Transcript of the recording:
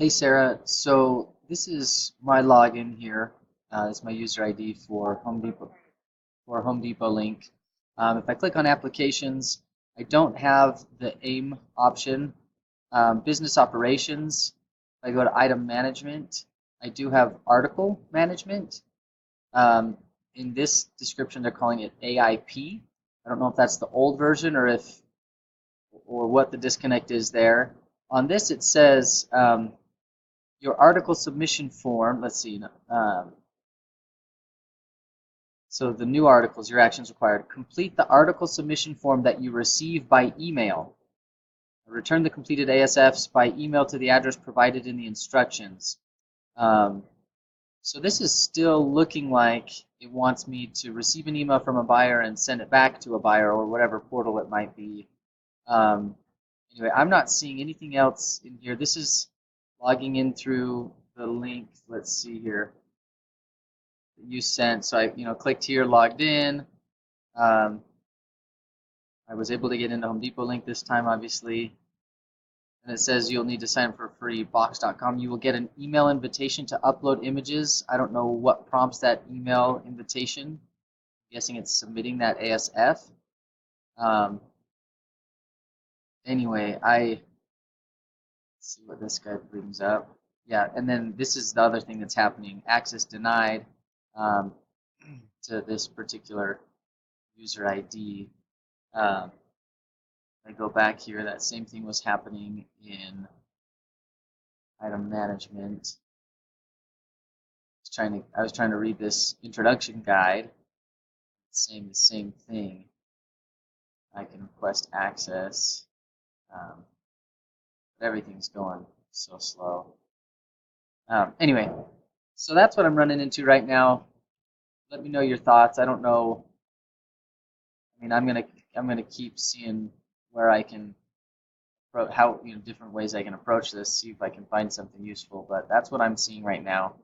Hey Sarah, so this is my login here. It's my user ID for Home Depot link. If I click on applications, I don't have the AIM option. Business operations, if I go to item management, I do have article management. Um, in this description, they're calling it AIP. I don't know if that's the old version or what the disconnect is there. On this, it says your article submission form, let's see, so the new articles, your actions required. Complete the article submission form that you receive by email. Return the completed ASFs by email to the address provided in the instructions. Um, so this is still looking like it wants me to receive an email from a buyer and send it back to a buyer or whatever portal it might be. Um, anyway, I'm not seeing anything else in here. This is logging in through the link. Let's see here. You sent. So I, clicked here, logged in. Um, I was able to get into Home Depot link this time, obviously. And it says you'll need to sign up for free box.com. You will get an email invitation to upload images. I don't know what prompts that email invitation. I'm guessing it's submitting that ASF. Um, anyway, let's see what this guy brings up. Yeah, and then this is the other thing that's happening. Access denied um, to this particular user ID. I go back here, that same thing was happening in item management. I was trying to read this introduction guide, saying the same thing. I can request access, but everything's going so slow. Anyway, so that's what I'm running into right now. Let me know your thoughts. I don't know. I mean, I'm gonna keep seeing where I can how different ways I can approach this, see if I can find something useful. But that's what I'm seeing right now.